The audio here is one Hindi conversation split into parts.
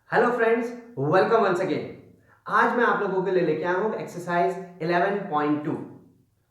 Hello friends, welcome once again. आज मैं आप लोगों के लिए लेके आया हूँ एक्सरसाइज 11.2।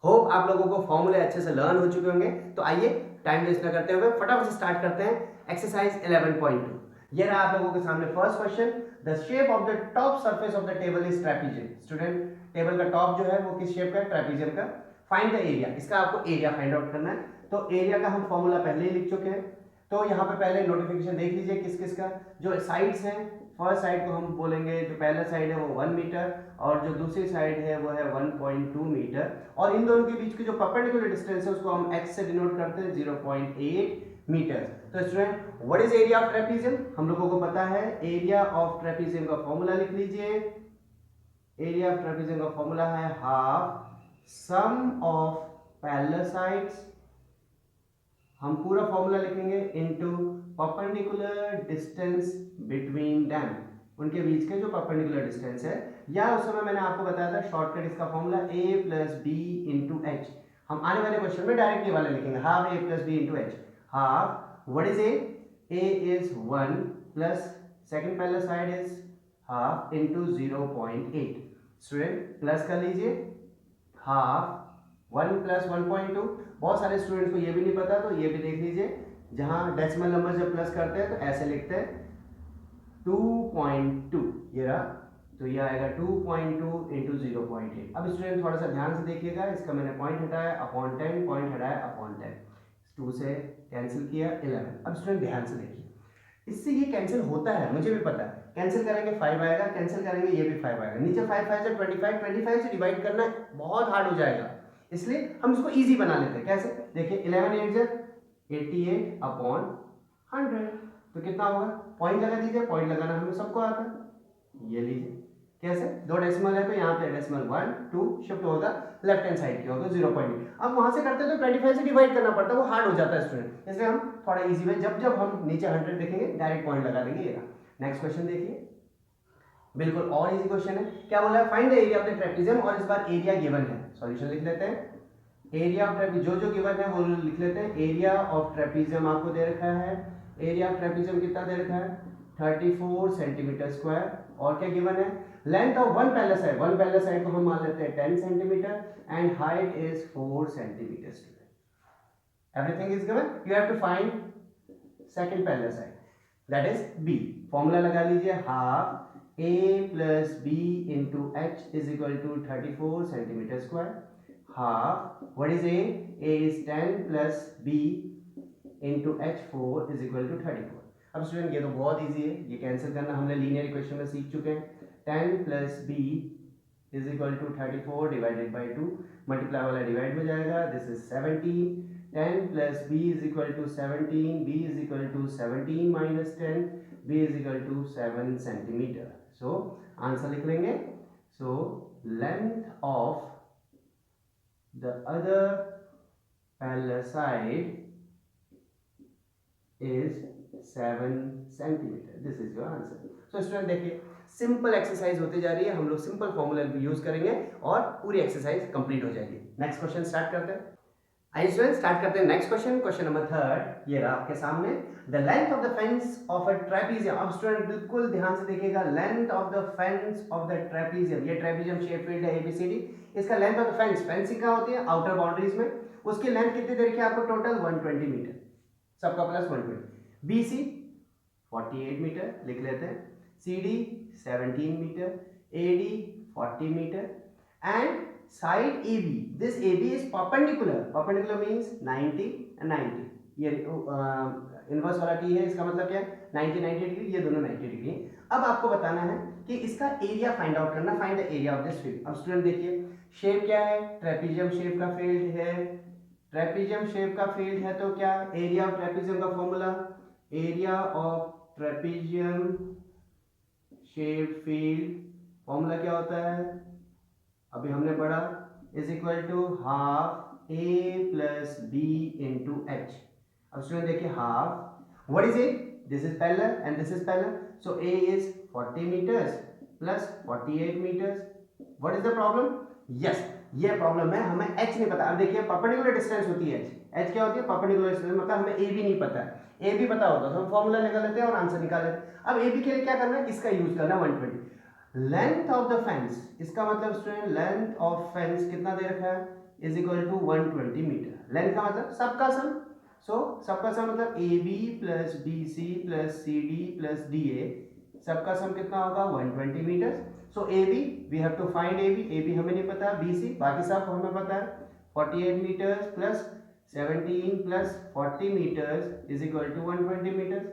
होप आप लोगों को फॉर्मूले अच्छे से लर्न हो चुके होंगे। तो आइए टाइम वेस्ट न करते हुए फटाफट से स्टार्ट करते हैं एक्सरसाइज 11.2। ये रहा आप लोगों के सामने first question. The shape of the top surface of the table is trapezium. Student, table का टॉप जो है वो किस शेप का है? ट्रेपीजियम का। फाइंड द एरिया, इसका आपको एरिया फाइंड आउट करना है। तो एरिया का हम फॉर्मूला पहले ही लिख चुके हैं। तो यहाँ पे पहले नोटिफिकेशन देख लीजिए किस किस का। जो साइड्स हैं, फर्स्ट साइड को हम बोलेंगे, जो पहला साइड है वो 1 मीटर और जो दूसरी साइड है वो है 1.2 मीटर। और इन दोनों के बीच की जो परपेंडिकुलर डिस्टेंस है उसको हम x से डिनोट करते हैं 0.8 मीटर। तो student, what is area of trapezium? हम लोगों को पता है एरिया ऑफ ट्रेपीजियम का फॉर्मूला लिख लीजिए। एरिया ऑफ ट्रेपीजियम का फॉर्मूला है half sum of parallel sides. हम पूरा फॉर्मूला लिखेंगे into perpendicular distance between them, उनके बीच के जो परपेंडिकुलर डिस्टेंस है। या उस समय मैंने आपको बताया था शॉर्टकट इसका formula a plus B into H. हम आने वाले क्वेश्चन में डायरेक्ट ये वाला लिखेंगे, half a plus B into H. Half, what is a is 1 plus second parallel side is half into 0.8। Student plus कर लीजिए, हाफ 1 प्लस 1.2। बहुत सारे स्टूडेंट्स को ये भी नहीं पता, तो ये भी देख लीजिए। जहां डेसिमल नंबर जब प्लस करते हैं तो ऐसे लिखते हैं 2.2, ये रहा। तो ये आएगा 2.2 इंटू 0.8। अब स्टूडेंट थोड़ा सा ध्यान से देखिएगा, इसका मैंने पॉइंट हटाया अपॉन 10, पॉइंट हटाया अपॉन 10, 2 से कैंसिल किया 11। अब स्टूडेंट ध्यान से देखिए, इससे ये कैंसिल होता है, मुझे भी पता है। कैंसिल करेंगे 5 आएगा, कैंसिल करेंगे ये भी 5 आएगा। नीचे 5 5 से 25, 25 से डिवाइड करना बहुत हार्ड हो जाएगा, इसलिए हम इसको इजी बना लेते हैं। कैसे? देखिए 11 8 जा 88 अपॉन 100, तो कितना होगा? पॉइंट लगा दीजिए, पॉइंट लगाना हमें सबको आता है। ये लीजिए, कैसे? दो डेसिमल है तो यहाँ पे डेसिमल 1 2 शिफ्ट होगा लेफ्ट हैंड साइड की होगा 0.8। अब वहां से करते तो 25 से डिवाइड करना पड़ता है, वो हार्ड हो जाता है स्टूडेंट। इसलिए हम थोड़ा इजी वे, जब जब हम नीचे 100 देखेंगे डायरेक्ट पॉइंट लगा देंगे। ये रहा। नेक्स्ट क्वेश्चन देखिए, बिल्कुल और इजी क्वेश्चन है। क्या बोला है? Find the area of the trapezium, और इस बार एरिया गिवन है। सॉल्यूशन लिख लेते हैं। एरिया ऑफ ट्रेपीजियम जो गिवन है वो लिख लेते हैं। एरिया ऑफ ट्रेपीजियम आपको दे रखा है, एरिया ऑफ ट्रेपीजियम कितना दे रखा है? 34 सेंटीमीटर स्क्वायर। और क्या गिवन है? Length of one parallel side, one parallel side को हम मान लेते हैं 10 centimetre and height is 4 centimetre. Everything is given, you have to find second parallel side, that is B. Formula लगा लीजिए, half a plus B into H is equal to 34 centimetre square. Half, what is a is 10 plus b into H 4 is equal to 34। अब स्टूडेंट ये तो बहुत इजी है, ये कैंसिल करना हमने लीनियर इक्वेशन में सीख चुके हैं। 10 plus b is equal to 34 divided by 2, multiply वाला डिवाइड हो जाएगा, this is 17। 10 plus b is equal to 17, b is equal to 17 minus 10, b is equal to 7 centimetre. So answer लिख लेंगे। So length of the other parallel side is 7 centimetre. This is your answer. So student देखिए, सिंपल एक्सरसाइज होती जा रही है, हम लोग सिंपल फॉर्मूला यूज करेंगे और पूरी एक्सरसाइज कंप्लीट हो जाएगी। नेक्स्ट क्वेश्चन स्टार्ट करते हैं। आइए स्टूडेंट स्टार्ट करते हैं नेक्स्ट क्वेश्चन। क्वेश्चन नंबर 3 ये रहा आपके सामने। The length of the fence of a trapezium. अब स्टूडेंट बिल्कुल ध्यान से देखिएगा, length of the fence of the trapezium, ये ट्रेपीजियम शेप फील्ड है एबीसीडी। इसका length of the fence, fencing क्या होती है? आउटर बाउंड्रीज में। उसकी लेंथ कितनी दे रखी है आपको? टोटल 120 मीटर, सबका प्लस 120। BC 48 मीटर लिख लेते हैं, CD 17 metre, AD 40 metre and side AB, this AB is perpendicular, perpendicular means 90 and 90। ये इनवर्स वाला T है, इसका मतलब क्या है? 90 90 डिग्री, ये दोनों 90 डिग्री। अब आपको बताना है कि इसका एरिया फाइंड आउट करना, find the area of this field. अब स्टूडेंट देखिए, शेप क्या है? ट्रेपीजियम शेप का फील्ड है। ट्रेपीजियम शेप का फील्ड है तो क्या? एरिया ऑफ ट्रेपीजियम का formula, area of trapezium shape field formula क्या होता है? अभी हमने पढ़ा, is equal to half a plus b into H. अब स्टूडेंट देखिए, half, what is it? This is parallel and this is parallel, so a is 40 metres plus 48 metres. What is the problem? Yes, ये प्रॉब्लम है, हमें h नहीं पता। अब देखिए परपेंडिकुलर डिस्टेंस होती है h क्या होती है? परपेंडिकुलर डिस्टेंस, मतलब हमें a भी नहीं पता है। ए बी पता होता तो हम फॉर्मूला निकाल लेते हैं और आंसर निकाल लेते हैं। अब ए बी के लिए क्या करना है, किसका यूज करना है, 120। लेंथ ऑफ द फेंस, इसका मतलब स्टूडेंट लेंथ ऑफ फेंस कितना दे रखा है, is equal to 120 metre. Length का मतलब सबका सम, सो सबका सम मतलब A B plus B C plus C D plus D A, सबका सम कितना होगा 120 metre. So A B we have to find A B हमें नहीं पता, बी सी बाकी सब हमें पता है, 48 metres plus 17 plus 40 metres is equal to 120 metres.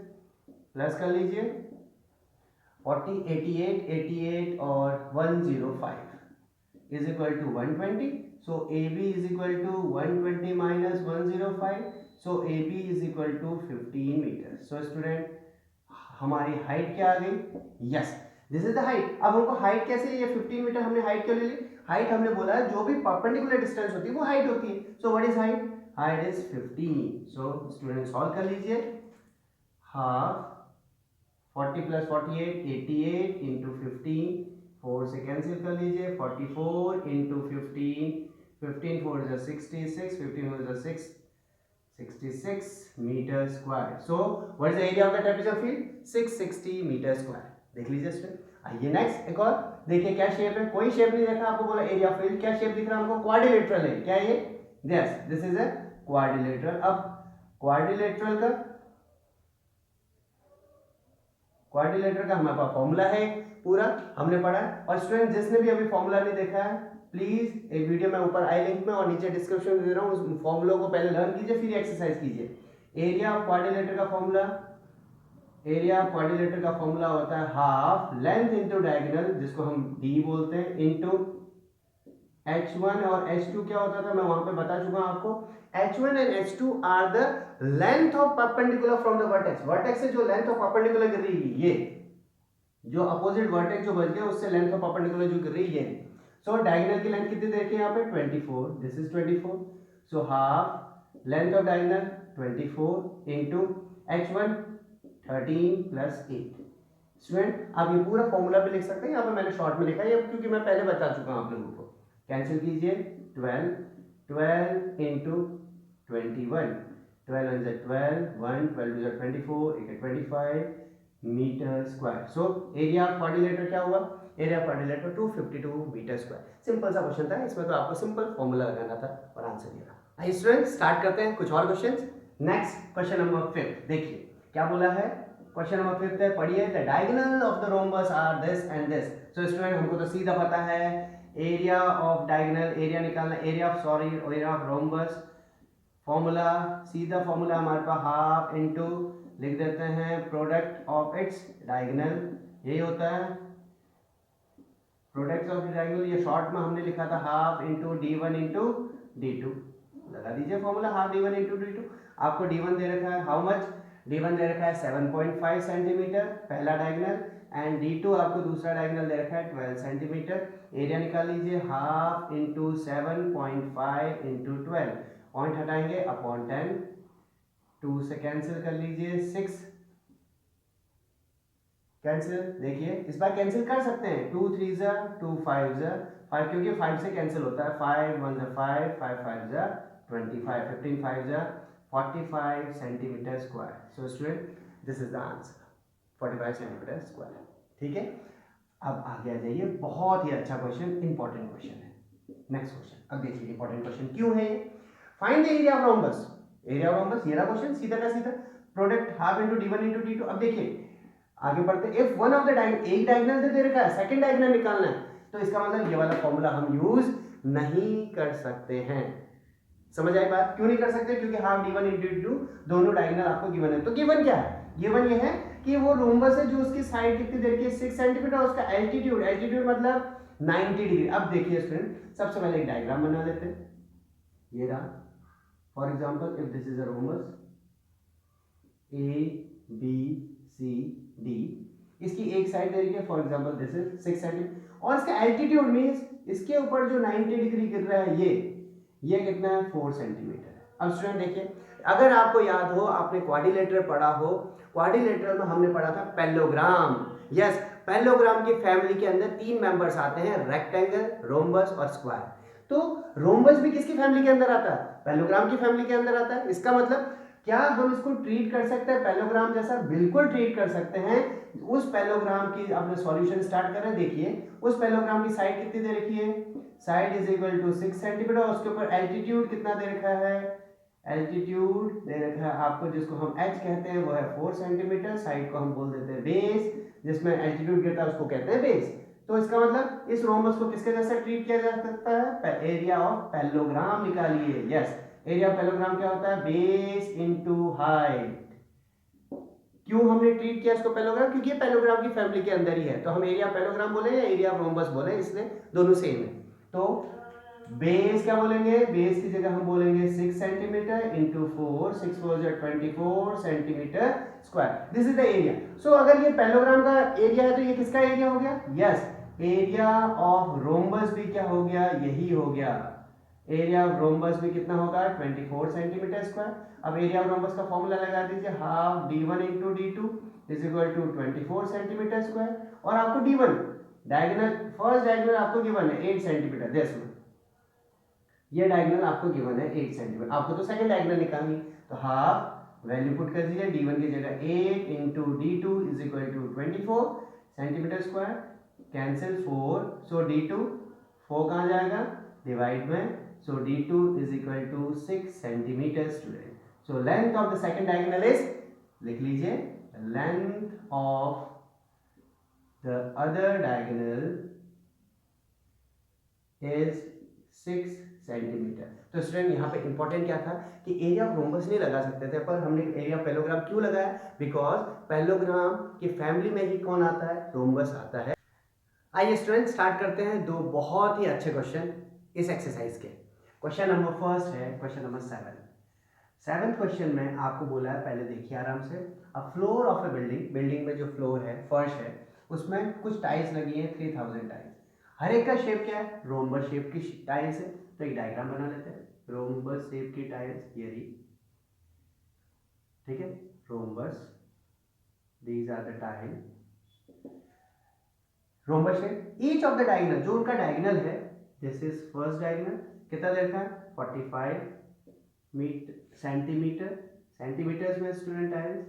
Plus कर लीजिए 40 88 और 105 is equal to 120। So A B is equal to 120 minus 105, so A B is equal to 15 metre. So student हमारी हाइट क्या आ गई, yes this is the height. अब हमको हाइट कैसे, ये 15 मीटर हमने हाइट क्यों ले ली, हाइट हमने बोला है जो भी परपेंडिकुलर डिस्टेंस होती है वो हाइट होती है। सो what is height, height is 15। So student solve कर लीजिए, हाफ 40 प्लस 48 88 इंटू 15, 4 से कैंसिल कर लीजिए, 44 into 15, 15 4 is 66, 15 4 is 6 66 metre square. So what is the area of the trapezoidal field, 660 metre square. देख लीजिए स्टूडेंट। आइए नेक्स्ट एक और देखिए, क्या शेप है, कोई शेप नहीं देखा, आपको बोला एरिया ऑफ फील्ड, क्या शेप दिख रहा है हमको, क्वाड्रिलेटरल है, क्या ये, yes this is a quadrilateral. अब क्वाड्रिलेटरल का हमारे पास फॉर्मूला है, पूरा हमने पढ़ा है। और स्टूडेंट जिसने भी अभी फॉर्मूला नहीं देखा है, प्लीज एक वीडियो में ऊपर आई लिंक में और नीचे डिस्क्रिप्शन में दे रहा हूँ, उस फॉर्मूला को पहले लर्न कीजिए फिर एक्सरसाइज कीजिए। एरिया ऑफ क्वाड्रिलेटरल का फॉर्मूला, एरिया ऑफ क्वाड्रिलेटरल का फॉर्मूला होता है हाफ लेंथ इंटू डायगोनल, जिसको हम डी बोलते हैं, इंटू h1 और h2 क्या होता था मैं वहां पे बता चुका हूं आपको, h1 and h2 are the length of perpendicular from the vertex, vertex से जो लेंथ ऑफ परपेंडिकुलर गिर रही है, ये जो अपोजिट वर्टेक्स जो बच गया उससे लेंथ ऑफ परपेंडिकुलर जो गिर रही है। सो डायगोनल की लेंथ कितनी देखिए यहाँ पे 24, this is 24। So half length of diagonal 24 into h1 13 plus 8। Student आप ये पूरा फॉर्मूला भी लिख सकते हैं, यहाँ पे मैंने शॉर्ट में लिखा है क्योंकि मैं पहले बता चुका हूँ आप लोगों को। कैंसिल कीजिए, 12 into 21, 12 1 12, 1 12 2 24, 1 25 metre square. So area of quadrilateral क्या हुआ, area of quadrilateral 252 metre square. Simple सा क्वेश्चन था, इसमें तो आपको सिंपल फॉर्मूला लगाना था और आंसर दिया। आइए स्टूडेंट स्टार्ट करते हैं कुछ और क्वेश्चंस। नेक्स्ट क्वेश्चन नंबर 5 देखिए क्या बोला है, क्वेश्चन नंबर 5 है, पढ़िए, the diagonal of the rhombus are this and this. So student हमको तो सीधा पता है एरिया ऑफ डायगोनल, एरिया निकालना, एरिया ऑफ रोम्बस, फॉर्मूला सीधा फॉर्मूला हमारे पास हाफ इंटू लिख देते हैं प्रोडक्ट ऑफ इट्स डायगोनल, यही होता है प्रोडक्ट ऑफ डायगोनल। ये शॉर्ट में हमने लिखा था half into d1 into d2, लगा दीजिए formula half d1 into d2। आपको d1 दे रखा है हाउ मच, d1 दे रखा है 7.5 सेंटीमीटर पहला डायगोनल, एंड d2 आपको दूसरा डायगोनल दे रखा है 12 सेंटीमीटर। एरिया निकाल लीजिए हाफ इंटू 7.5 इंटू 12, पॉइंट हटाएंगे अपॉन 10, 2 से कैंसिल कर लीजिए, 6 कैंसिल, देखिए इस बार कैंसिल कर सकते हैं, 2 3 जा 2 5 जा 5, क्योंकि 5 से कैंसिल होता है, 5 1 जा 5 5 5 जा 25, 15 5 जा 45 centimetre square. So student this is the answer 45 centimetre square. ठीक है, अब आगे आ जाइए, बहुत ही अच्छा क्वेश्चन, इंपॉर्टेंट क्वेश्चन है। नेक्स्ट क्वेश्चन, अब देखिए इंपॉर्टेंट क्वेश्चन क्यों है ये, find the area of rhombus, area of rhombus, ये रहा क्वेश्चन, सीधा का सीधा product half into d1 into d2। अब देखिए आगे बढ़ते, if one of the diagonal, एक डायगोनल दे रखा है, सेकंड डायगोनल निकालना है, तो इसका मतलब ये वाला फॉर्मूला हम यूज नहीं कर सकते हैं। समझ आई बात, क्यों नहीं कर सकते, क्योंकि हाफ d1 इंटू d2 दोनों डायगोनल आपको गिवन है। तो गिवन क्या है, गिवन ये है कि वो रोम्बस है जो उसकी साइड कितनी देर की 6 सेंटीमीटर, उसका एल्टीट्यूड, एल्टीट्यूड मतलब 90 डिग्री। अब देखिए स्टूडेंट सबसे पहले एक डायग्राम बना लेते हैं, ये रहा, for example if this is a rhombus A B C D, इसकी एक साइड दे रही है, for example this is 6 centimetre, और इसका एल्टीट्यूड मींस इसके ऊपर जो 90 डिग्री गिर रहा है ये कितना है 4 सेंटीमीटर। अब स्टूडेंट देखिए, अगर आपको याद हो, आपने क्वाड्रिलेटरल पढ़ा हो, क्वाड्रिलेटरल में हमने पढ़ा था पैरेललोग्राम। यस, पैरेललोग्राम की फैमिली के अंदर 3 मेंबर्स आते हैं, रेक्टेंगल, रोम्बस और स्क्वायर। तो रोम्बस भी किसकी फैमिली के अंदर आता है, पैरेललोग्राम की फैमिली के अंदर आता है। इसका मतलब क्या हम इसको ट्रीट कर सकते हैं पैरेललोग्राम जैसा? बिल्कुल ट्रीट कर सकते हैं। उस पैरेललोग्राम की अपने सॉल्यूशन स्टार्ट कर रहे हैं। देखिए उस पैरेललोग्राम की साइड कितनी दे रखी है? Side is equal to 6 centimetre और उसके ऊपर एल्टीट्यूड कितना दे रखा है? एल्टीट्यूड दे रखा है आपको, जिसको हम h कहते हैं, वो है 4 सेंटीमीटर। साइड को हम बोल देते हैं बेस, जिसमें एल्टीट्यूड गिरता है उसको कहते हैं बेस। तो इसका मतलब इस रोम्बस को किसके जैसा ट्रीट किया जा सकता है? एरिया ऑफ पैरेललोग्राम निकालिए। यस, एरिया ऑफ पैरेललोग्राम क्या होता है? Base into height. क्यों हमने ट्रीट किया इसको पैरेललोग्राम? क्योंकि ये पैरेललोग्राम की फैमिली के अंदर ही है। तो हम एरिया पैरेललोग्राम बोले या एरिया ऑफ रोम्बस बोले, इसलिए दोनों सेम है। तो बेस क्या बोलेंगे? बेस की जगह हम बोलेंगे 6 centimetre into 4, 6 4 24 centimetre square. This is the area. So अगर ये पैरेललोग्राम का एरिया है तो ये किसका एरिया हो गया? यस, एरिया ऑफ रोम्बस भी क्या हो गया? यही हो गया। एरिया ऑफ रोम्बस भी कितना होगा? 24 सेंटीमीटर स्क्वायर। अब एरिया ऑफ रोम्बस का फॉर्मूला लगा दीजिए, half d1 into d2 is equal to 24 centimetre square. और आपको d1 डायगोनल, फर्स्ट डायगोनल आपको गिवन है 8 सेंटीमीटर। देखो ये डायगोनल आपको गिवन है 8 सेंटीमीटर, आपको तो सेकंड डायगोनल निकालनी। तो हाफ वैल्यू पुट कर दीजिए, d1 की जगह 8 into d2 is equal to 24 centimetre square. Cancel 4, so d2 4 कहाँ जाएगा? डिवाइड में, so d2 is equal to 6 centimetre student. So length of the second diagonal is, लिख लीजिए, length of the other diagonal is 6 centimetre. तो स्टूडेंट यहाँ पे इंपॉर्टेंट क्या था कि एरिया ऑफ रोम्बस नहीं लगा सकते थे, पर हमने एरिया ऑफ पैरेललोग्राम क्यों लगाया? बिकॉज पैरेललोग्राम की फैमिली में ही कौन आता है? रोम्बस आता है। आइए स्टूडेंट स्टार्ट करते हैं दो बहुत ही अच्छे क्वेश्चन इस एक्सरसाइज के। क्वेश्चन नंबर फर्स्ट है क्वेश्चन नंबर 7। सेवंथ क्वेश्चन में आपको बोला है, पहले देखिए आराम से, अ floor of A building, building में जो फ्लोर है, फर्श है, उसमें कुछ टाइल्स लगी है 3000 टाइल्स। हर एक का शेप क्या है? रोम्बस शेप की टाइल्स है। तो एक डायग्राम बना लेते हैं, रोम्बस शेप की टाइल्स, ये रही, ठीक है, rhombus, these are the tile, rhombus shape. Each of the diagonal, जो उनका डायगोनल है, दिस इज फर्स्ट डायगोनल, कितना देखा है? 45 सेंटीमीटर, सेंटीमीटर्स में स्टूडेंट टाइल्स।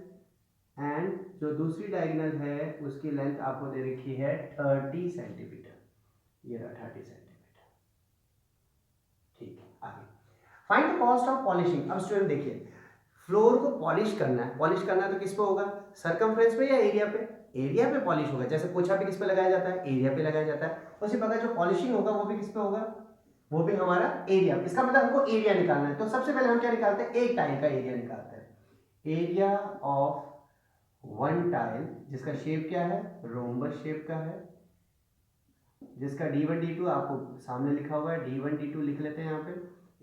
एंड जो दूसरी डायगोनल है उसकी लेंथ आपको दे रखी है 30 सेंटीमीटर, ये रहा 30 सेंटीमीटर। ठीक है, आगे find the cost of polishing. अब स्टूडेंट देखिए, फ्लोर को पॉलिश करना है, पॉलिश करना है तो किस पे होगा? सरकमफ्रेंस पे या एरिया पे? एरिया पे पॉलिश होगा। जैसे पोछा पे किस पे लगाया जाता है? एरिया पे लगाया जाता है। उसी प्रकार जो पॉलिशिंग होगा वो भी किस पे होगा? वो भी हमारा एरिया। इसका मतलब हमको एरिया निकालना है। तो सबसे पहले हम क्या निकालते हैं? एक टाइल का एरिया निकालते हैं। एरिया ऑफ वन टाइल, जिसका शेप क्या है? रोम्बस शेप का है, जिसका d1 d2 आपको सामने लिखा हुआ है, d1 d2 लिख लेते हैं यहाँ पे।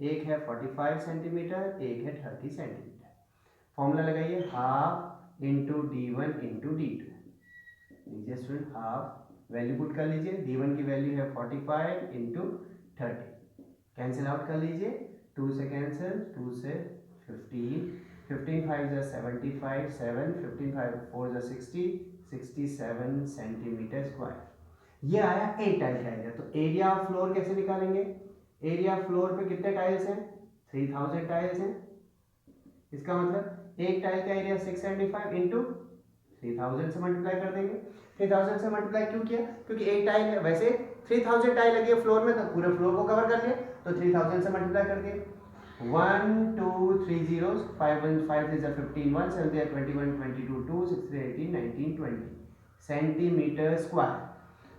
एक है 45 सेंटीमीटर, एक है 30 सेंटीमीटर। फॉर्मूला लगाइए, half into d1 into d2। लीजिए स्टूडेंट, हाफ वैल्यू पुट कर लीजिए, d1 की वैल्यू है 45 इंटू 30, कैंसिल आउट कर लीजिए, 2 से कैंसिल, 2 से 15, 15 5 जा 75, 7 15 5 4 जा 60, 67 सेंटीमीटर स्क्वायर। ये आया एक टाइल का एरिया। तो एरिया ऑफ फ्लोर कैसे निकालेंगे? एरिया ऑफ फ्लोर पे कितने टाइल्स हैं? 3000 टाइल्स हैं। इसका मतलब एक टाइल का एरिया 675 इंटू 3000 से मल्टीप्लाई कर देंगे। 3000 से मल्टीप्लाई क्यों किया? क्योंकि एक टाइल है, वैसे 3000 टाइल लगी है फ्लोर में, तो पूरे फ्लोर को कवर कर लिया, तो 3000 से मल्टीप्लाई कर दिए। 1 2 3 zeros, 5 1 5 3 15, 1 7 3 21 22 2 6 3 18 19 20 centimetre square.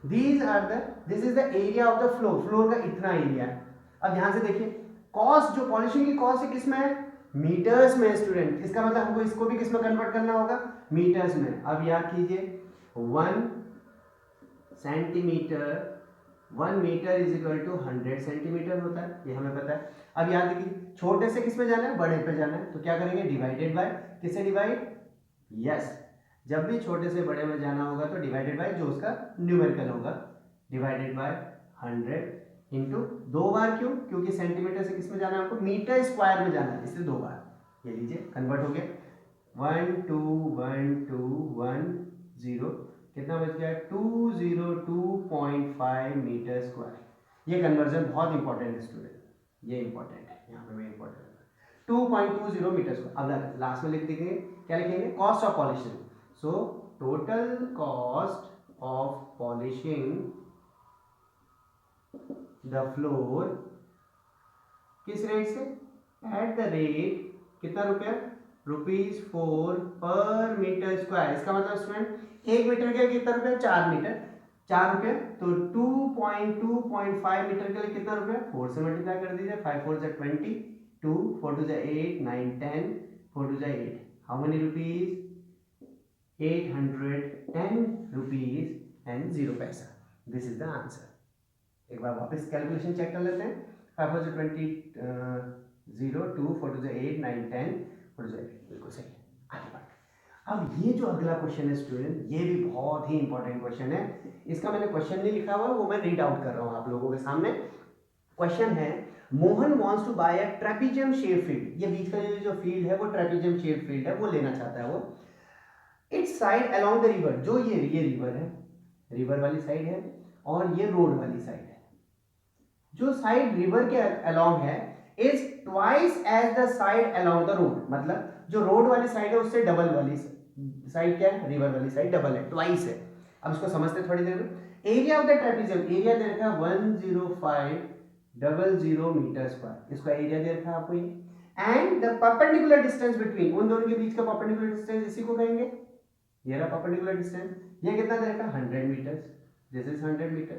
These are the, this is the area of the floor, floor का इतना एरिया है। अब ध्यान से देखिए, कॉस्ट, जो पॉलिशिंग की कॉस्ट है किस में है? मीटर्स में स्टूडेंट। इसका मतलब हमको इसको भी किस में कन्वर्ट करना होगा? मीटर्स में। अब याद कीजिए, 1 centimetre, 1 metre is equal to 100 centimetre होता है, ये हमें पता है। अब याद कीजिए, छोटे से किस में जाना है? बड़े पे जाना है। तो क्या करेंगे? डिवाइडेड बाय, किससे डिवाइड? यस, जब भी छोटे से बड़े में जाना होगा तो डिवाइडेड बाय जो उसका न्यूमेरिकल होगा, डिवाइडेड बाय 100 इंटू 2 बार। क्यों? क्योंकि सेंटीमीटर से किस में जाना है आपको? मीटर स्क्वायर में जाना है, इसलिए 2 बार। ये लीजिए, कन्वर्ट हो गया, 1 2 1 2 1 0, कितना बच गया? 202.5 मीटर स्क्वायर। ये कन्वर्जन बहुत इंपॉर्टेंट है स्टूडेंट, ये इंपॉर्टेंट है, यहाँ पे मैं इंपॉर्टेंट है। 2.20 मीटर स्क्वायर। अब लास्ट में लिख देंगे, क्या लिखेंगे, cost of polishing. So total cost of polishing the floor किस रेट से, एट द रेट कितना रुपया, ₹4 पर मीटर स्क्वायर। इसका मतलब स्टूडेंट 1 मीटर के लिए कितना रुपया, 4 मीटर, 4 रुपये। तो 2.5 मीटर के लिए कितना रुपया, 4 से मल्टीप्लाई कर दीजिए, 5 4 जा 20, 2 4 2 जा 8, 9 10, 4 2 जा 8, how many rupees, 810 rupees and 0 पैसा। This is the answer. एक बार वापस कैलकुलेशन चेक कर लेते हैं। 5 4 जा 20, 0 2 4 2 जा 8, 9 10, 4 2 जा 8, बिल्कुल सही है। आगे बढ़, अब ये जो अगला क्वेश्चन है स्टूडेंट, ये भी बहुत ही इंपॉर्टेंट क्वेश्चन है। इसका मैंने क्वेश्चन नहीं लिखा हुआ, वो मैं रीड आउट कर रहा हूँ आप लोगों के सामने। क्वेश्चन है, Mohan wants to buy a trapezium shape field. ये बीच का जो फील्ड है वो ट्रेपेजियम शेप फील्ड है, वो लेना चाहता है वो। It's side along the river, जो ये रिवर है, रिवर वाली साइड है, और ये रोड वाली साइड है। जो साइड रिवर के अलोंग है is twice as the side along the road. मतलब जो रोड वाली साइड है उससे डबल वाली साइड क्या है, रिवर वाली साइड डबल है, ट्वाइस है। अब इसको समझते हैं थोड़ी देर में। Area of the trapezium, area दे रखा है 10500 मीटर स्क्वायर, इसका एरिया दे रखा है आपको ये। And the perpendicular distance between, उन दोनों के बीच का परपेंडिकुलर डिस्टेंस इसी को कहेंगे, ये रहा परपेंडिकुलर डिस्टेंस। ये कितना दे रखा है, 100 metre, this is 100 metre.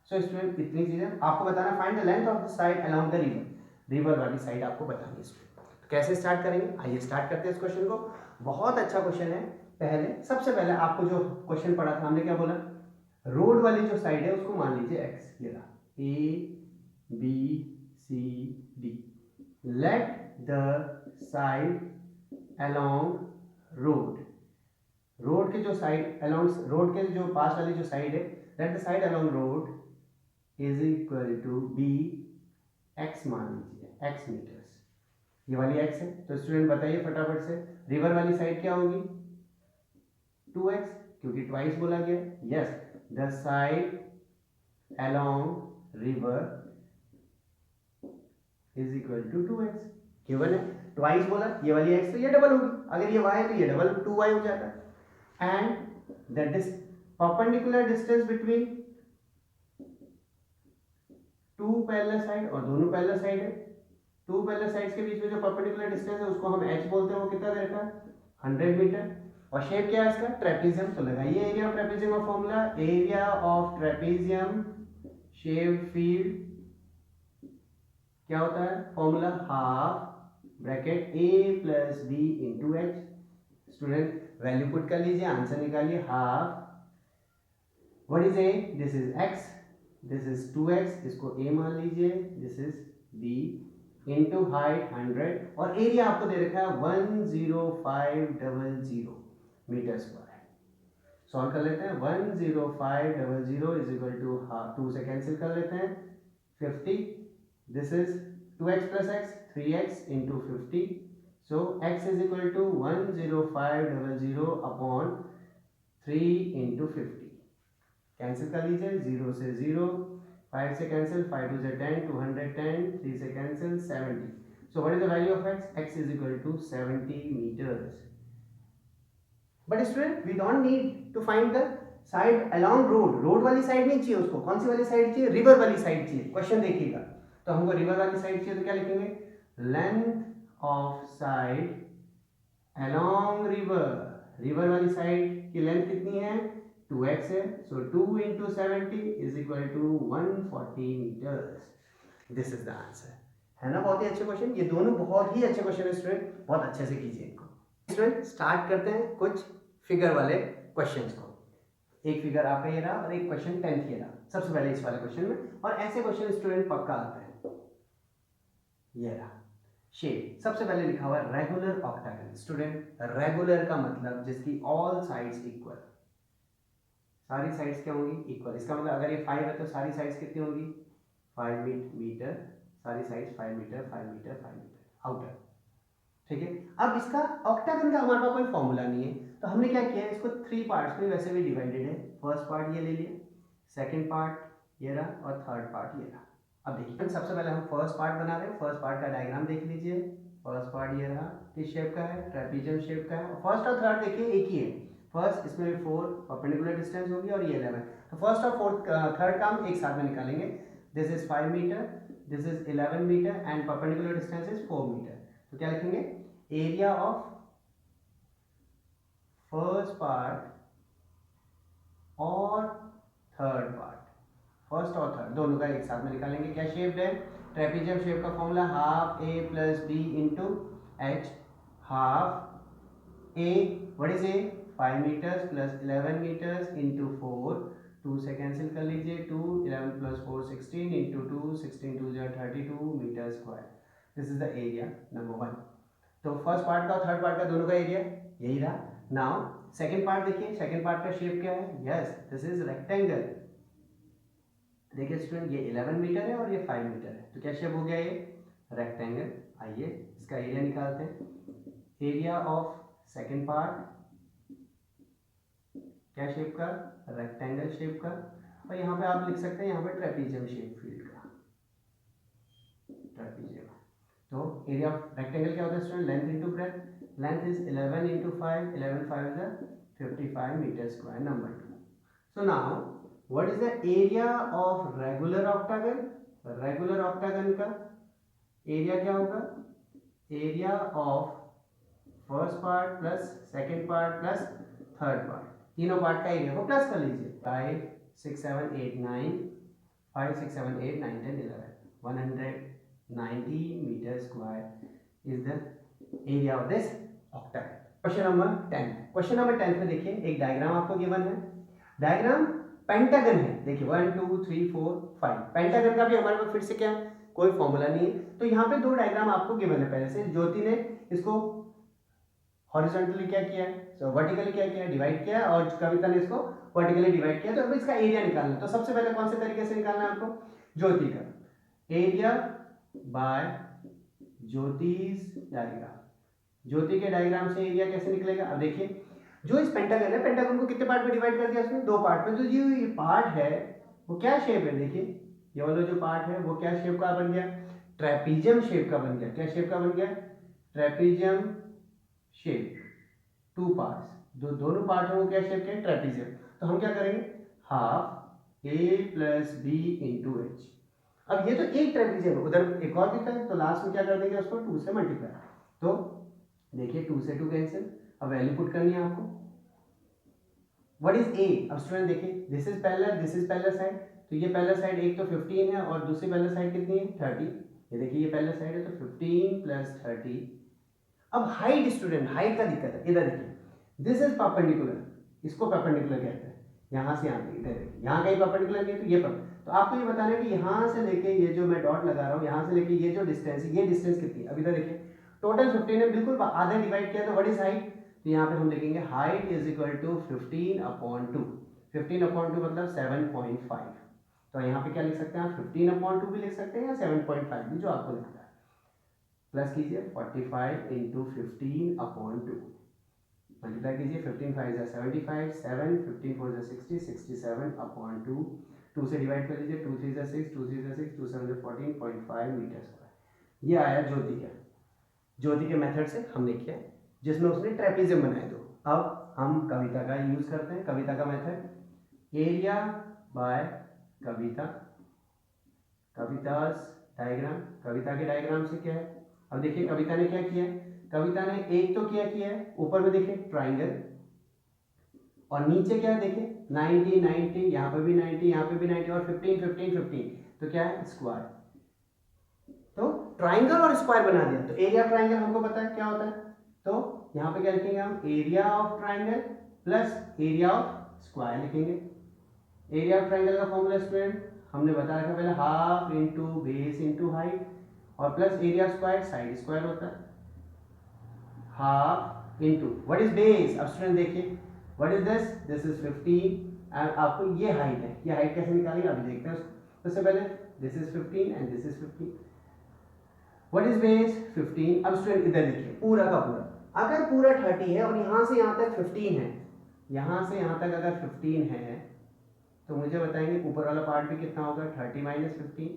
So student इतनी चीजें आपको बताना, find the length of the side along the river, river वाली साइड आपको बतानी है स्टूडेंट। तो कैसे स्टार्ट करेंगे, आइए स्टार्ट करते हैं इस क्वेश्चन को। बहुत अच्छा क्वेश्चन है। पहले सबसे पहले आपको जो क्वेश्चन पढ़ा था हमने क्या बोला, रोड वाली जो साइड है उसको मान लीजिए x, ये रहा ABCD, late the side along road, road के जो साइड अलोंग, रोड के जो पास वाली जो साइड है, let the side along road is equal to B x, मान लीजिए x मीटर्स, ये वाली x है। तो स्टूडेंट बताइए फटाफट से, रिवर वाली साइड क्या होगी, 2x, क्योंकि ट्वाइस बोला गया। Yes, the side along river is equal to 2x, केवल है, ट्वाइस बोला, ये वाली x तो ये डबल होगी, अगर ये y है तो ये डबल 2y हो जाता है। And the perpendicular distance between two parallel side, और दोनों पैरेलल साइड है, टू पैरेलल साइड्स के बीच में जो परपेंडिकुलर डिस्टेंस है उसको हम h बोलते हैं, वो कितना दे रखा है, 100 मीटर। और शेप क्या है इसका, ट्रेपेजियम। तो लगाइए एरिया ऑफ ट्रेपेजियम का formula, area of trapezium shape field क्या होता है, formula half bracket a plus b into H. Student value put कर लीजिए, आंसर निकालिए, half, what is a, this is x, this is 2x, इसको a मान लीजिए, this is b into height 100, और एरिया आपको दे रखा है 10500 मीटर स्क्वायर। सॉल्व कर लेते हैं, 10500 इज इक्वल टू हाफ, 2 से कैंसिल कर लेते हैं, 50, this is 2x plus x, 3x into 50, so x is equal to 10500 upon 3 into 50, cancel कर लीजिए, 0 से 0, 5 से कैंसिल, 5 2 से 10, 210, 3 से cancel, 70, so what is the value of x, x is equal to 70 meters। but student we don't need to find the side along road, road वाली साइड नहीं चाहिए उसको, कौन सी वाली साइड चाहिए, रिवर वाली साइड चाहिए। क्वेश्चन देखिएगा, तो हमको रिवर वाली साइड चाहिए, तो क्या लिखेंगे, length of side along river, river वाली साइड की लेंथ कितनी है, 2x है, so 2 into 70 is equal to 140 metres. This is the answer, है ना। बहुत ही अच्छे क्वेश्चन, ये दोनों बहुत ही अच्छे क्वेश्चन है स्टूडेंट, बहुत अच्छे से कीजिए इनको। स्टूडेंट स्टार्ट करते हैं कुछ फिगर वाले क्वेश्चंस को। एक फिगर आपका ये रहा और एक क्वेश्चन 10th ये रहा, सबसे पहले इस वाले क्वेश्चन में, और ऐसे क्वेश्चन स्टूडेंट पक्का आता है। ये रहा शेप, सबसे पहले लिखा हुआ है रेगुलर ऑक्टागन। स्टूडेंट रेगुलर का मतलब जिसकी ऑल साइड्स इक्वल, सारी साइड्स क्या होंगी, इक्वल। इसका मतलब अगर ये 5 है तो सारी साइड्स कितनी होंगी, 5 मीटर, सारी sides 5 metre 5 metre 5 metre outer, ठीक है। अब इसका ऑक्टागन का हमारे पास कोई फॉर्मूला नहीं है, तो हमने क्या किया, इसको 3 पार्ट्स में वैसे भी डिवाइडेड है। फर्स्ट पार्ट ये ले लिया, सेकंड पार्ट ये रहा, और थर्ड पार्ट ये रहा। अब देखिए सबसे पहले हम फर्स्ट पार्ट बना रहे हैं, फर्स्ट पार्ट का डायग्राम देख लीजिए। फर्स्ट पार्ट ये रहा, किस शेप का है, ट्रेपीजियम शेप का है। और फर्स्ट और थर्ड देखिए एक ही है, फर्स्ट इसमें भी 4 परपेंडिकुलर डिस्टेंस होगी और ये 11, तो फर्स्ट और फोर्थ थर्ड का हम एक साथ में निकालेंगे। This is 5 metre, this is 11 metre and perpendicular distance is 4 metre. तो क्या लिखेंगे, एरिया ऑफ फर्स्ट पार्ट और थर्ड पार्ट, फर्स्ट और थर्ड दोनों का एक साथ में निकालेंगे। क्या शेप है, ट्रेपीजियम शेप का formula half A plus B into H, half A what is A 5 metres plus 11 metres into 4, 2 से कैंसिल कर लीजिए, 2 11 plus 4 16 into 2 16 2 32 metre square. This is the area number 1। तो फर्स्ट पार्ट का और थर्ड पार्ट का दोनों का एरिया यही रहा। नाउ सेकंड पार्ट देखिए, सेकंड पार्ट का शेप क्या है, यस दिस इज रेक्टेंगल। देखिए स्टूडेंट ये 11 मीटर है और ये 5 मीटर है, तो क्या शेप हो गया ये, रेक्टेंगल। आइए इसका एरिया निकालते हैं। एरिया ऑफ सेकंड पार्ट क्या शेप का, रेक्टेंगल शेप का, और यहाँ पे आप लिख सकते हैं यहाँ पे ट्रेपीजियम शेप फील्ड का, ट्रेपीजियम। तो एरिया ऑफ रेक्टेंगल क्या होता है student, length into breadth, length is 11 into 5, 11 5 is 55 metre square, number 2। So now what is the area of regular octagon, regular octagon का एरिया क्या होगा, area of first part plus second part plus third part, तीनों पार्ट का एरिया को प्लस कर लीजिए। 5 6 7 8 9, 5 6 7 8 9 10 11, 190 metre square is the area of this octagon. Question number 10, question number 10 में देखिए एक डायग्राम आपको गिवन है, डायग्राम पेंटागन है। देखिए 1 2 3 4 5, पेंटागन का भी हमारे पास फिर से क्या है, कोई फॉर्मूला नहीं है। तो यहाँ पे दो डायग्राम आपको गिवन है पहले से, ज्योति ने इसको हॉरिजॉन्टली क्या किया है, सो वर्टिकली क्या किया है, डिवाइड किया है, और कविता ने इसको वर्टिकली डिवाइड किया। तो अब इसका एरिया निकालना है। तो सबसे पहले कौन से तरीके से निकालना है आपको, ज्योति का एरिया बाय ज्योतिष डायग्राम, ज्योति के डायग्राम से एरिया कैसे निकलेगा। अब देखिए जो इस पेंटागन है, पेंटागन को कितने पार्ट में डिवाइड कर दिया उसने, दो पार्ट में। तो ये पार्ट है वो क्या शेप है, देखिए ये वाला जो पार्ट है वो क्या शेप का बन गया, ट्रेपीजियम शेप का बन गया। क्या शेप का बन गया, ट्रेपीजियम शेप, टू पार्ट्स, दोनों पार्ट है वो क्या शेप के, ट्रेपीजियम। तो हम क्या करेंगे, half A plus B into H. अब ये तो एक ट्रेपीजियम है, उधर एक और भी था, तो लास्ट में क्या कर देंगे उसको 2 से मल्टीप्लाई। तो देखिए 2 से 2 कैंसिल, अब वैल्यू पुट करनी है आपको। व्हाट इज ए, अब स्टूडेंट देखिए this is parallel, this is parallel side, तो ये पैरेलल साइड एक तो 15 है और दूसरी पैरेलल साइड कितनी है 30। ये देखिए ये पैरेलल साइड है तो 15 प्लस 30। अब हाइट स्टूडेंट, हाइट का दिक्कत है, इधर देखिए दिस इज परपेंडिकुलर, इसको परपेंडिकुलर कहते हैं, यहाँ से यहाँ इधर देखिए यहाँ कहीं परपेंडिकुलर नहीं है तो ये पर। तो आपको ये बताना है कि यहाँ से लेके ये जो मैं डॉट लगा रहा हूँ, यहाँ से लेके ये जो डिस्टेंस है, ये डिस्टेंस कितनी है। अब इधर देखिए टोटल 15 है, बिल्कुल आधा डिवाइड किया, तो व्हाट इज हाइट, तो यहाँ पे हम लिखेंगे हाइट इज इक्वल टू 15/2, 15/2 मतलब 7.5। तो यहाँ पे क्या लिख सकते हैं आप, 15/2 भी लिख सकते हैं या 7.5 भी, जो आपको लगता है। प्लस कीजिए 45 इंटू 15/2, मल्टीप्लाई कीजिए 15 5 75, 7 15 4 60, 67/2, 2 से डिवाइड कर लीजिए, 2 3 6, 2 3 6, 2 7 14.5 मीटर स्क्वायर। ये आया ज्योति का, ज्योति के मेथड से हमने किया, जिसमें उसने ट्रेपीजियम बनाए दो। अब हम कविता का यूज करते हैं, कविता का method, area by Kavita, Kavita's diagram, Kavita के डायग्राम से क्या है। अब देखिए कविता ने क्या किया है, कविता ने एक तो क्या किया है, ऊपर में देखिए ट्राइंगल, और नीचे क्या है देखिए 90 90, यहाँ पे भी 90, यहाँ पे भी 90, और 15 15 15, तो क्या है स्क्वायर। तो ट्राइंगल और स्क्वायर बना दिया। तो एरिया ऑफ ट्राइंगल हमको पता है क्या होता है, तो यहाँ पे क्या लिखेंगे हम, area of triangle plus area of square लिखेंगे। एरिया ऑफ ट्राइंगल का फॉर्मूला स्टूडेंट हमने बता रखा पहले, half into base into height, और plus area square side square होता है, half into what is base. अब स्टूडेंट देखिए what is this, this is 15, and आपको ये हाइट है, ये हाइट कैसे निकालेंगे अभी देखते हैं उसको। उससे पहले this is 15 and this is 15, what is base 15। अब स्टूडेंट इधर देखिए पूरा का पूरा, अगर पूरा 30 है और यहाँ से यहाँ तक 15 है, यहाँ से यहाँ तक अगर 15 है, तो मुझे बताएंगे ऊपर वाला पार्ट भी कितना होगा, 30 - 15,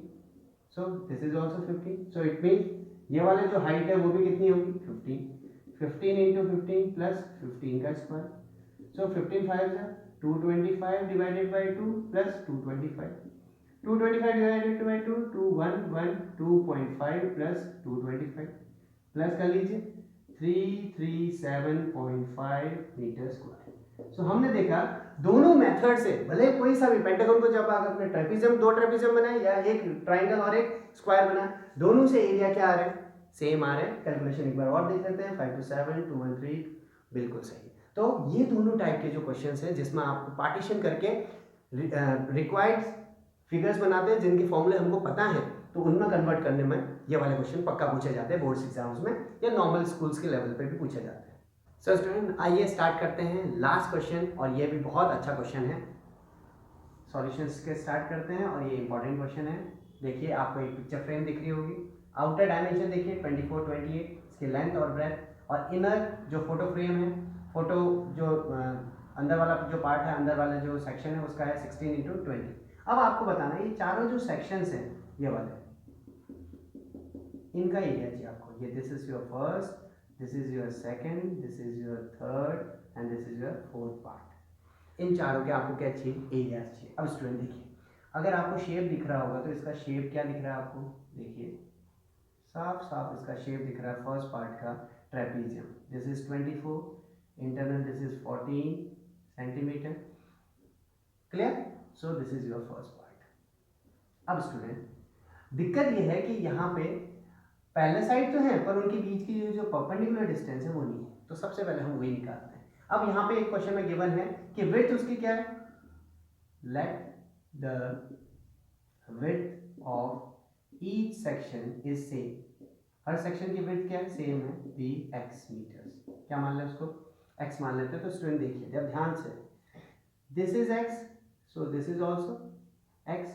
so this is also 15। So it means ये वाले जो हाइट है वो भी कितनी होगी 15 इंटू 15 प्लस 15 का स्क्वायर, सो 15 5 है 225 divided by 2 plus 225 divided by 2 2.5 plus 225 plus कर लीजिए 337.5 मीटर स्क्वायर। सो हमने देखा दोनों मेथड से भले कोई सा भी पेंटागन को जब आपने ट्रेपीजियम, दो ट्रेपीजियम बनाए या एक ट्राइंगल और एक स्क्वायर बना, दोनों से एरिया क्या आ रहा है, सेम आ रहा है। कैलकुलेशन एक बार और देख लेते हैं, 5 to 7 2 1 3, बिल्कुल सही। तो ये दोनों टाइप के जो क्वेश्चंस हैं जिसमें आपको पार्टीशन करके रिक्वायर्ड फिगर्स बनाते हैं जिनके फॉर्मूले हमको पता है, तो उनमें कन्वर्ट करने में ये वाले क्वेश्चन पक्का पूछे जाते हैं बोर्ड्स एग्जाम्स में या नॉर्मल स्कूल्स के लेवल पे भी पूछे जाते हैं। सो स्टूडेंट आइए स्टार्ट करते हैं लास्ट क्वेश्चन, और ये भी बहुत अच्छा क्वेश्चन है। सॉल्यूशंस के स्टार्ट करते हैं और ये इंपॉर्टेंट क्वेश्चन है। देखिए आपको एक पिक्चर फ्रेम दिख रही होगी, आउटर डायमेंशन देखिए 24 28, इसकी लेंथ और ब्रेथ, और इनर जो फोटो फ्रेम है, फोटो जो अंदर वाला जो पार्ट है, अंदर वाला जो सेक्शन है उसका है 16 इंटू 20। अब आपको बताना है ये चारों जो सेक्शंस हैं ये वाले, इनका एरिया चाहिए आपको। ये this is your first, this is your second, this is your third and this is your fourth part. इन चारों के आपको क्या चाहिए, एरियाज चाहिए। अब स्टूडेंट देखिए, अगर आपको शेप दिख रहा होगा तो इसका शेप क्या दिख रहा है आपको, देखिए साफ साफ इसका शेप दिख रहा है फर्स्ट पार्ट का, trapezium. This is 24 internal, this is 14 centimetre, clear. So this is your first part. अब स्टूडेंट दिक्कत यह है कि यहाँ पे पहले साइड तो है पर उनके बीच की जो परपेंडिकुलर डिस्टेंस है वो नहीं है, तो सबसे पहले हम वही निकालते हैं। अब यहाँ पे एक क्वेश्चन में गिवन है कि विड्थ उसकी क्या है, let the width of each section is same. Her section की विड्थ क्या है, सेम है, बी एक्स मीटर्स। क्या मान लें उसको, एक्स मान लेते हैं। तो स्टूडेंट देखिए जब ध्यान से, this is x, so this is also x.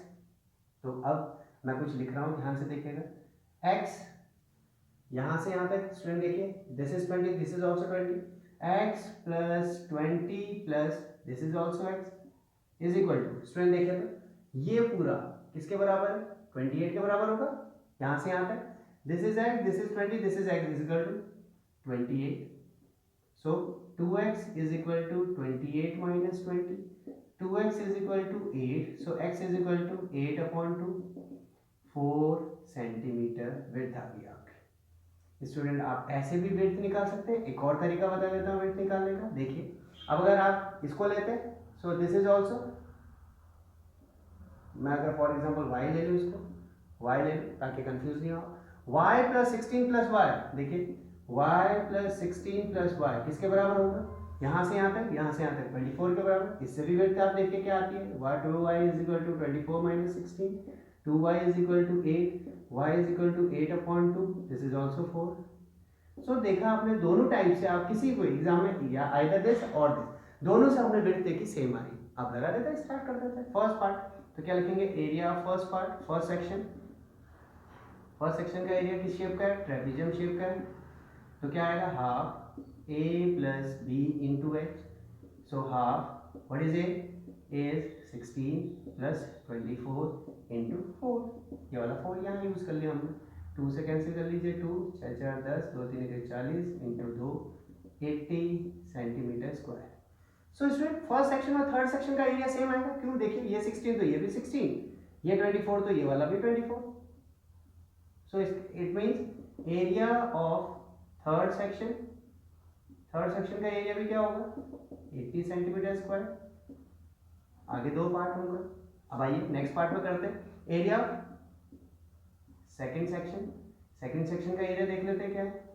तो अब मैं कुछ लिख रहा हूँ, ध्यान से देखिएगा, एक्स यहाँ से यहाँ तक स्टूडेंट देखिए, this is 20, this is also 20, x plus 20 plus this is also x is equal to, student देखिए तो ये पूरा किसके बराबर है, 28 के बराबर होगा। यहाँ से यहाँ तक this is x, this is 20, this is x is equal to 28। So 2x is equal to 28 minus 20, 2x is equal to 8, so x is equal to 8 upon 2, 4 centimetre width आ गई आपकी। स्टूडेंट आप ऐसे भी विड्थ निकाल सकते हैं, एक और तरीका बता देता हूँ विड्थ निकालने का। देखिए अब अगर आप इसको लेते हैं, सो दिस इज ऑल्सो, मैं अगर फॉर एग्जाम्पल y ले लूँ, इसको y ले लूँ ताकि कंफ्यूज नहीं हो, y प्लस 16 प्लस वाई, देखिए y प्लस 16 प्लस वाई किसके बराबर होगा, यहाँ से यहाँ तक, यहाँ से यहाँ तक 24 के बराबर। इससे भी विड्थ आप देखिए क्या आती है, y 2y is equal to 24 minus 16, 2y is equal to 8, y is equal to 8 upon 2, this is also 4। So देखा आपने दोनों टाइप से आप किसी को एग्जाम में या आइदर दिस और दिस, दोनों से हमने विड्थ देखी सेम आ रही। आप लगा देते हैं, स्टार्ट कर देते हैं फर्स्ट पार्ट। तो क्या लिखेंगे, area of first part, first section, first section का एरिया किस शेप का है, ट्रेपीजियम शेप का है। तो क्या आएगा, half a plus B into H. So half what is A is 16 plus 24 into 4, ये वाला 4 यहाँ यूज कर लिया हमने, 2 से कैंसिल कर लीजिए, 2 6 4 10, 2 3 40 into 2 80 centimetre square. So student first section और थर्ड सेक्शन का एरिया सेम आएगा, क्यों, देखिए ये 16 तो ये भी 16, ये 24 तो ये वाला भी 24। So it means area of third section, third section का एरिया भी क्या होगा 80 सेंटीमीटर स्क्वायर। आगे दो पार्ट होगा। अब आइए नेक्स्ट पार्ट में करते हैं, area second section, second section का एरिया देख लेते हैं क्या है,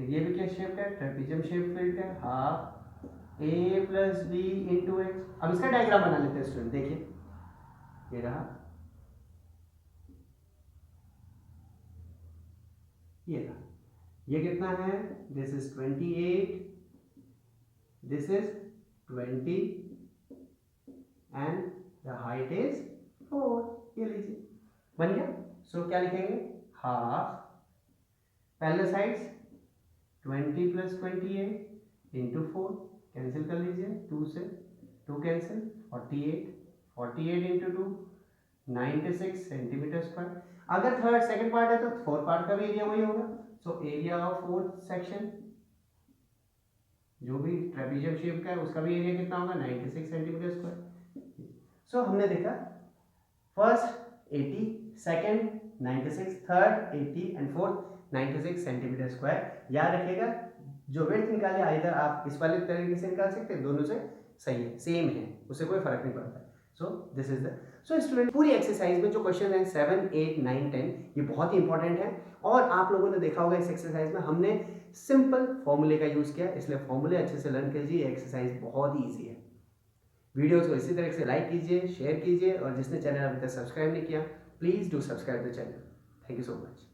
ये भी क्या शेप का है, ट्रेपीजियम शेप फील्ड का है, half a plus B into x. अब इसका डायग्राम बना लेते हैं स्टूडेंट, देखिए ये रहा, ये रहा, ये कितना है, this is 28, this is 20 and the height is 4, ये लीजिए बन गया। सो क्या लिखेंगे, हाफ पहले साइड्स 20 प्लस 28 इंटू 4, कैंसिल कर लीजिए, 2 से 2 कैंसिल, 48 इंटू 2 96 सेंटीमीटर स्क्वायर। अगर थर्ड सेकंड पार्ट है तो फोर्थ पार्ट का भी एरिया वही होगा। सो एरिया ऑफ फोर्थ सेक्शन जो भी ट्रेपेजियम शेप का है उसका भी एरिया कितना होगा 96 सेंटीमीटर स्क्वायर। सो हमने देखा first 80, second 96, third 80 and fourth 96 centimetre square. याद रखिएगा जो विड्थ निकाले आइदर आप इस वाले तरीके से निकाल सकते हैं, दोनों से सही है, सेम है, उससे कोई फर्क नहीं पड़ता। So this is the so student पूरी एक्सरसाइज में जो क्वेश्चन है 7, 8, 9, 10 ये बहुत ही इंपॉर्टेंट है। और आप लोगों ने देखा होगा इस एक्सरसाइज में हमने सिंपल फॉर्मूले का यूज किया, इसलिए फॉर्मूले अच्छे से लर्न कीजिए। एक्सरसाइज बहुत ही ईजी है। वीडियोस को इसी तरह से लाइक कीजिए, शेयर कीजिए और जिसने चैनल अभी तक सब्सक्राइब नहीं किया please do subscribe the channel. Thank you so much.